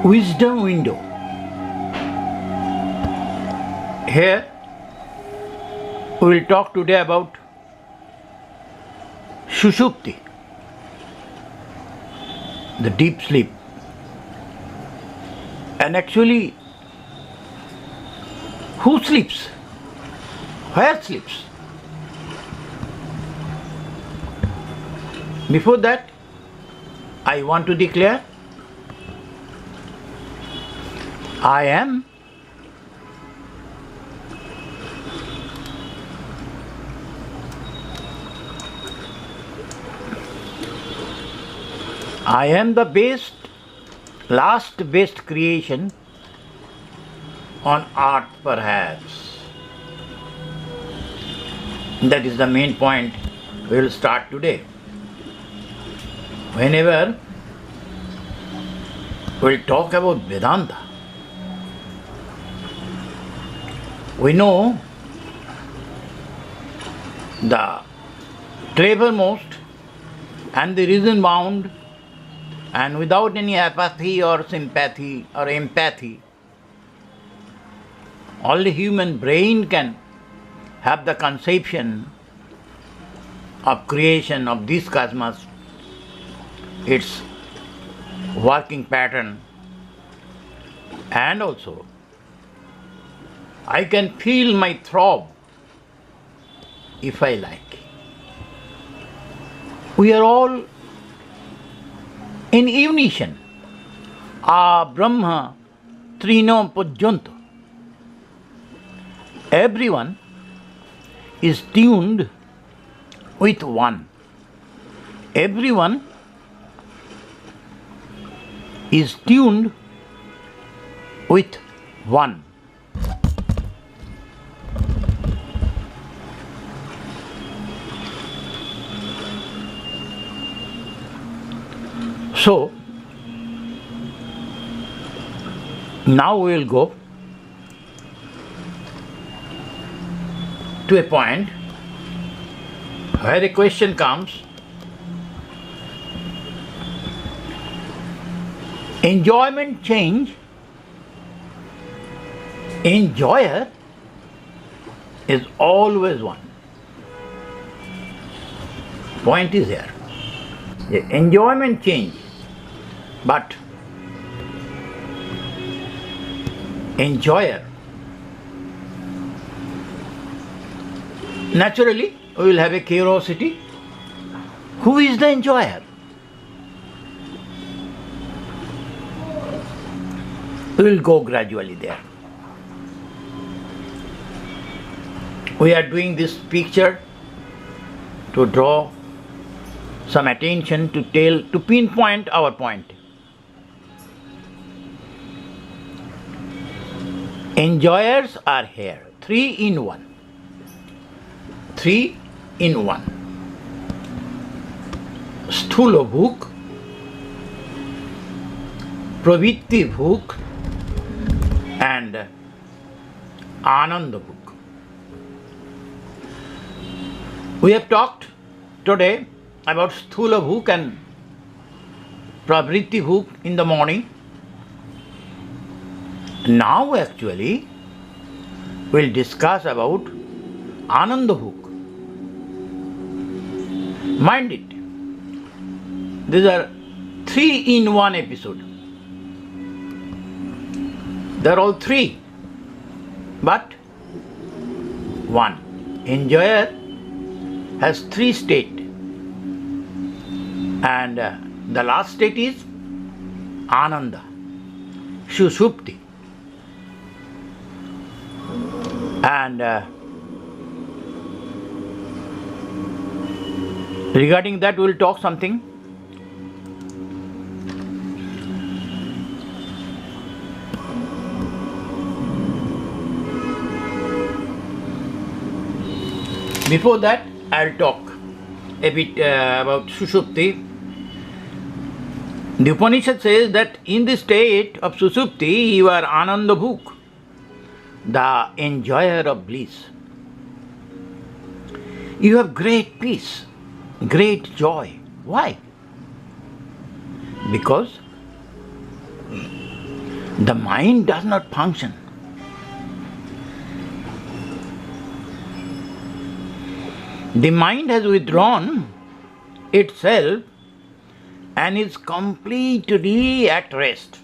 Wisdom window. Here we will talk today about Sushupti, the deep sleep. And actually, who sleeps? Where sleeps? Before that, I want to declare I am the last best creation on earth perhaps. That is the main point we will start today. Whenever we will talk about Vedanta, we know the clevermost and the reason bound and without any apathy or sympathy or empathy, only human brain can have the conception of creation of this cosmos, its working pattern, and also I can feel my throb if I like. We are all in unison. Brahma Trino Pujyanto. Everyone is tuned with one. Everyone is tuned with one. So, now we will go to a point where a question comes: enjoyment change? Enjoyer is always one. Point is here. The enjoyment change, but enjoyer. Naturally, we will have a curiosity. Who is the enjoyer? We will go gradually there. We are doing this picture to draw some attention, to pinpoint our point. Enjoyers are here, 3 in 1. 3 in 1. Sthulavuk, Pravrittivuk, and Anandabhuk. We have talked today about Sthulavuk and Pravrittivuk in the morning. Now actually we'll discuss about Anandabhuk. Mind it, these are 3 in 1 episode. They're all 3, but 1. Enjoyer has 3 states. And the last state is Ananda, Sushupti. And regarding that, we will talk something. Before that, I'll talk a bit about Sushupti. The Upanishad says that in the state of Sushupti, you are Anandabhuk, the enjoyer of bliss. You have great peace, great joy. Why? Because The mind does not function. The mind has withdrawn itself and is completely at rest.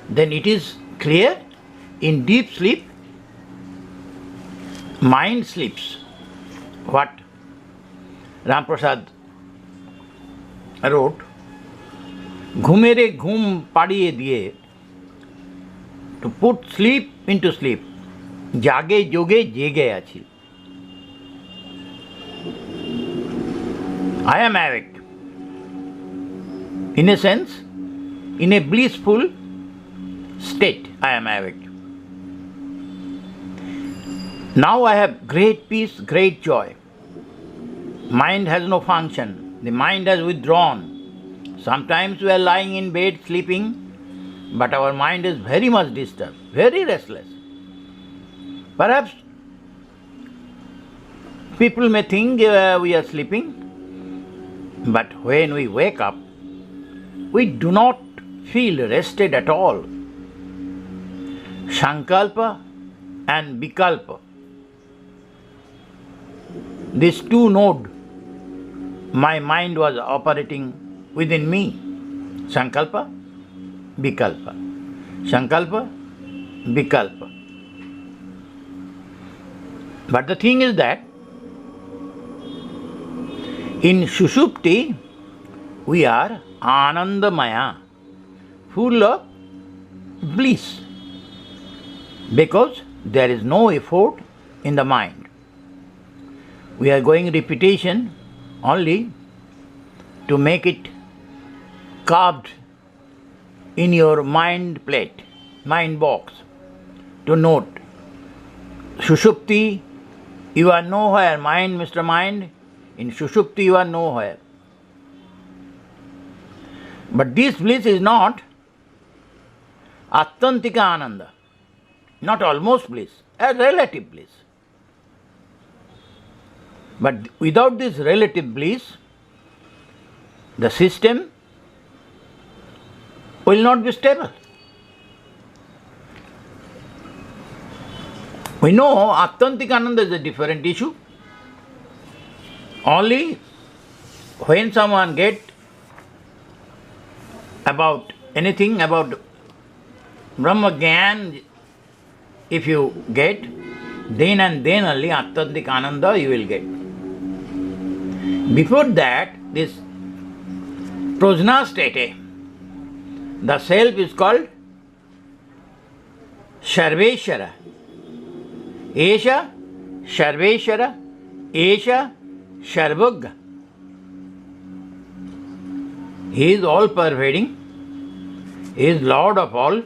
Then it is clear, in deep sleep, mind sleeps. What Ramprasad wrote, ঘুমেরে ঘুম পাড়িয়ে দিয়ে, to put sleep into sleep, জাগে যোগে জেগে আছি. I am awake. In a sense, in a blissful state, I am awake. Now I have great peace, great joy. Mind has no function. The mind has withdrawn. Sometimes we are lying in bed sleeping, but our mind is very much disturbed, very restless. Perhaps people may think we are sleeping, but when we wake up, we do not feel rested at all. Sankalpa and Vikalpa, these two nodes, my mind was operating within me. Sankalpa, Vikalpa. Sankalpa, Vikalpa. But the thing is that in Sushupti, we are Anandamaya, full of bliss, because there is no effort in the mind. We are going repetition only to make it carved in your mind plate, mind box, to note. Sushupti, you are nowhere, mind, Mr. Mind. In Sushupti, you are nowhere. But this bliss is not Attantika Ananda, not almost bliss, a relative bliss. But without this relative bliss, the system will not be stable. We know Attantika Ananda is a different issue. Only when someone gets about anything about Brahma Gyan, if you get, then and then only Attantika Ananda you will get. Before that, this Prajna state, the self is called Sarveshwara. Esha Sarveshwara, Esha Sarvagga. He is all pervading, He is Lord of all,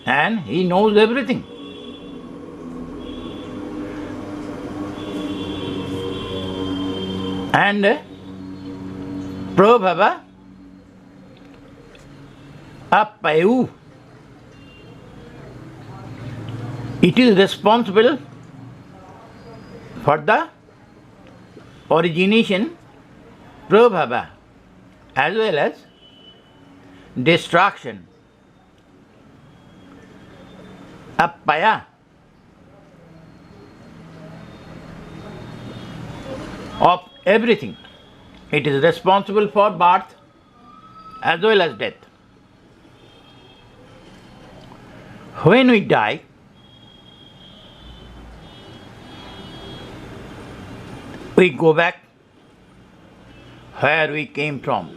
and He knows everything. And Prabhava Apayu, it is responsible for the origination, Prabhava, as well as destruction. Apaya, of everything. It is responsible for birth as well as death. When we die, we go back where we came from,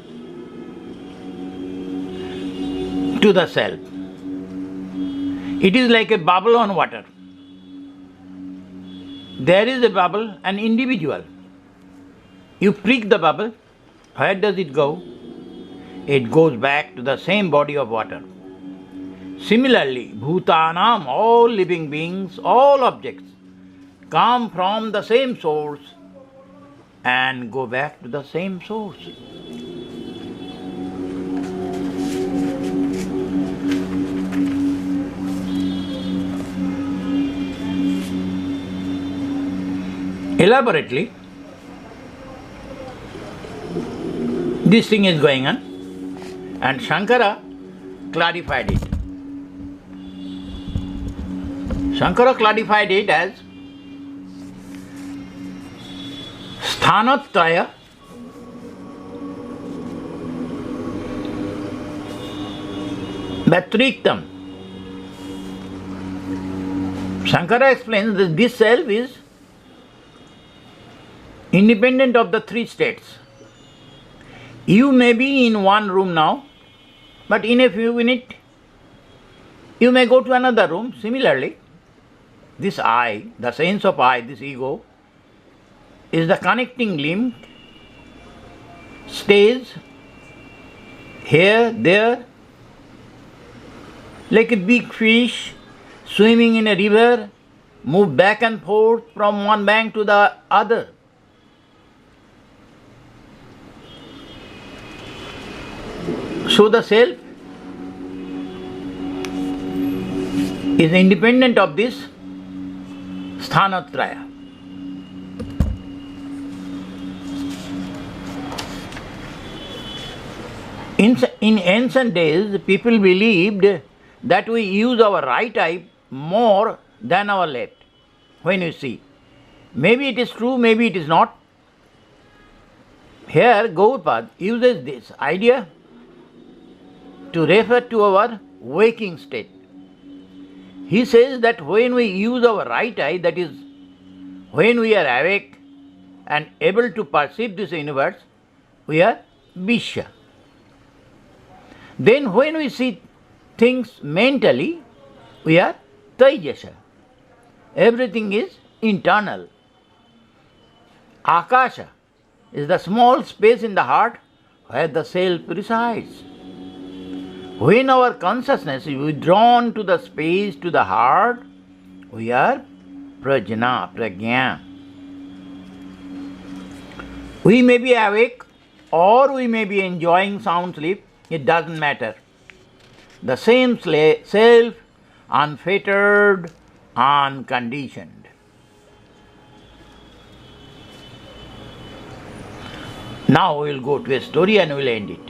to the self. It is like a bubble on water. There is a bubble, an individual. You prick the bubble, where does it go? It goes back to the same body of water. Similarly, Bhutanam, all living beings, all objects, come from the same source and go back to the same source. Elaborately, this thing is going on, and Shankara clarified it. Shankara clarified it as Sthanatraya Matriktam. Shankara explains that this self is independent of the three states. You may be in one room now, but in a few minutes you may go to another room. Similarly, this I, the sense of I, this ego, is the connecting link, stays here, there, like a big fish swimming in a river, move back and forth from one bank to the other. So the self is independent of this Sthanatraya. In ancient days, people believed that we use our right eye more than our left when we see. Maybe it is true, maybe it is not. Here, Gaurpad uses this idea to refer to our waking state. He says that when we use our right eye, that is, when we are awake and able to perceive this universe, we are Vishya. Then when we see things mentally, we are Taijasa. Everything is internal. Akasha is the small space in the heart where the self resides. When our consciousness is withdrawn to the space, to the heart, we are prajna. We may be awake or we may be enjoying sound sleep, it doesn't matter. The same self, unfettered, unconditioned. Now we will go to a story and we will end it.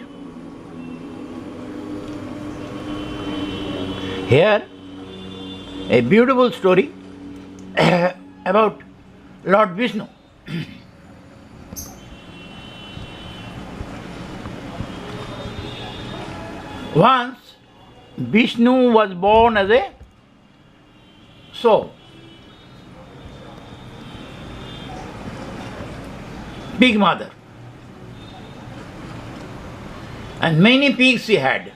Here, a beautiful story about Lord Vishnu. Once, Vishnu was born as a soul. Pig mother. And many pigs he had.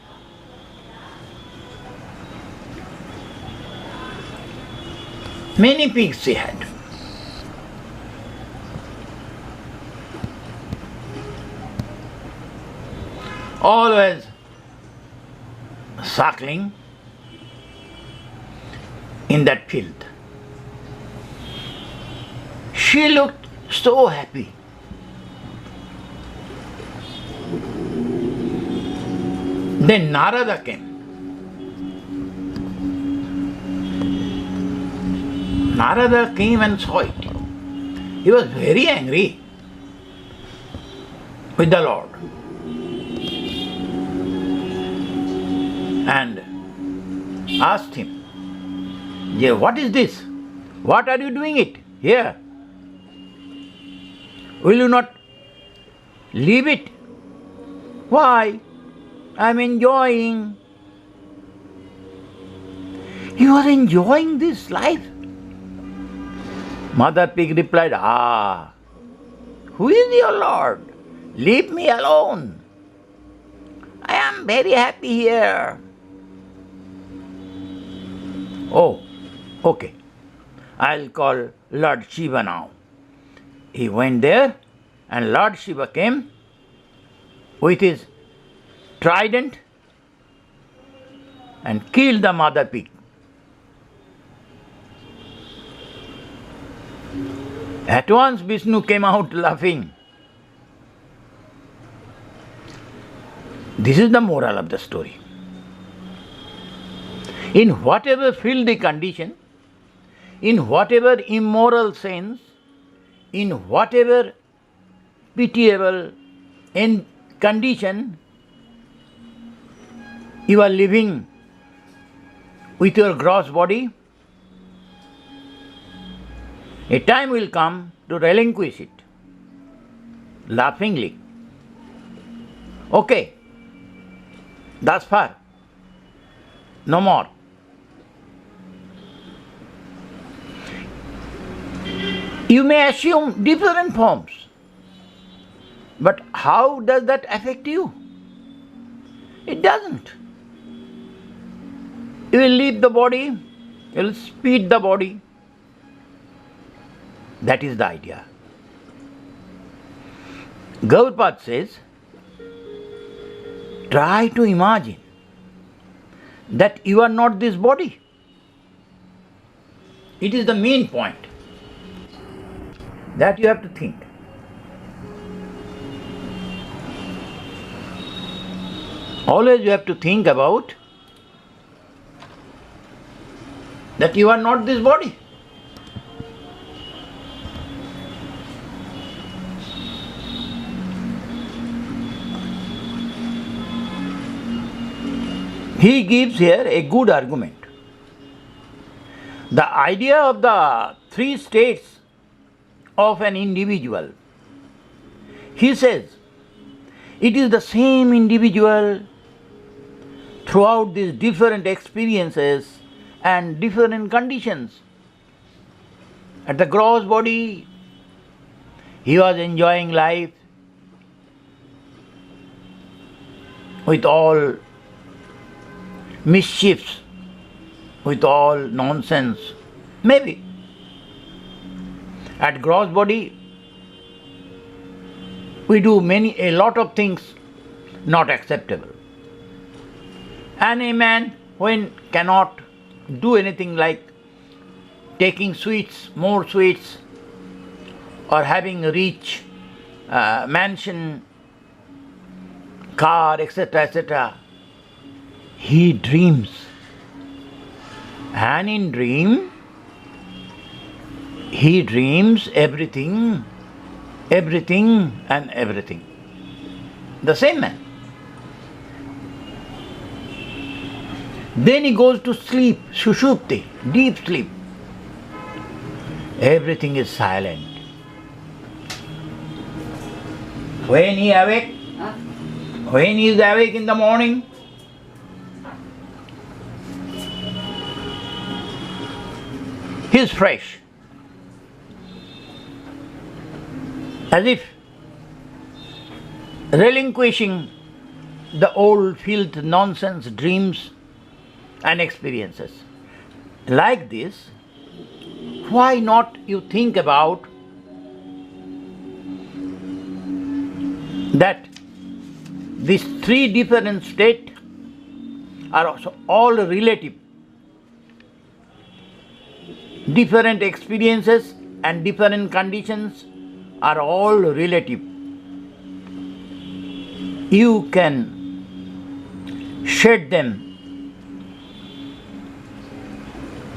Many pigs he had. Always suckling in that field. She looked so happy. Then Narada came. Narada came and saw it. He was very angry with the Lord. And asked him, "Yeah, what is this? What are you doing it here? Will you not leave it?" "Why? I am enjoying." "You are enjoying this life?" Mother Pig replied, "Who is your Lord? Leave me alone. I am very happy here." "Oh, okay. I'll call Lord Shiva now." He went there and Lord Shiva came with his trident and killed the mother pig. At once Vishnu came out laughing. This is the moral of the story. In whatever filthy condition, in whatever immoral sense, in whatever pitiable condition you are living with your gross body, a time will come to relinquish it, laughingly. Okay, thus far, no more. You may assume different forms, but how does that affect you? It doesn't. You will leave the body, you will speed the body. That is the idea. Gaurpad says, try to imagine that you are not this body. It is the main point that you have to think. Always you have to think about that you are not this body. He gives here a good argument. The idea of the three states of an individual. He says, it is the same individual throughout these different experiences and different conditions. At the gross body, he was enjoying life with all mischiefs, with all nonsense. Maybe. At gross body, we do a lot of things not acceptable. And a man when cannot do anything like taking sweets, more sweets, or having a rich mansion, car, etc., etc., he dreams. And in dream, he dreams everything and everything. The same man. Then he goes to sleep, sushupti, deep sleep. Everything is silent. When he is awake in the morning, he is fresh. As if relinquishing the old filth, nonsense, dreams and experiences. Like this, why not you think about that these three different states are also all relative. Different experiences and different conditions are all relative. You can shed them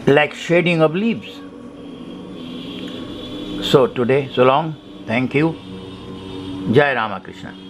like shading of leaves. So today, so long. Thank you. Jai Ramakrishna.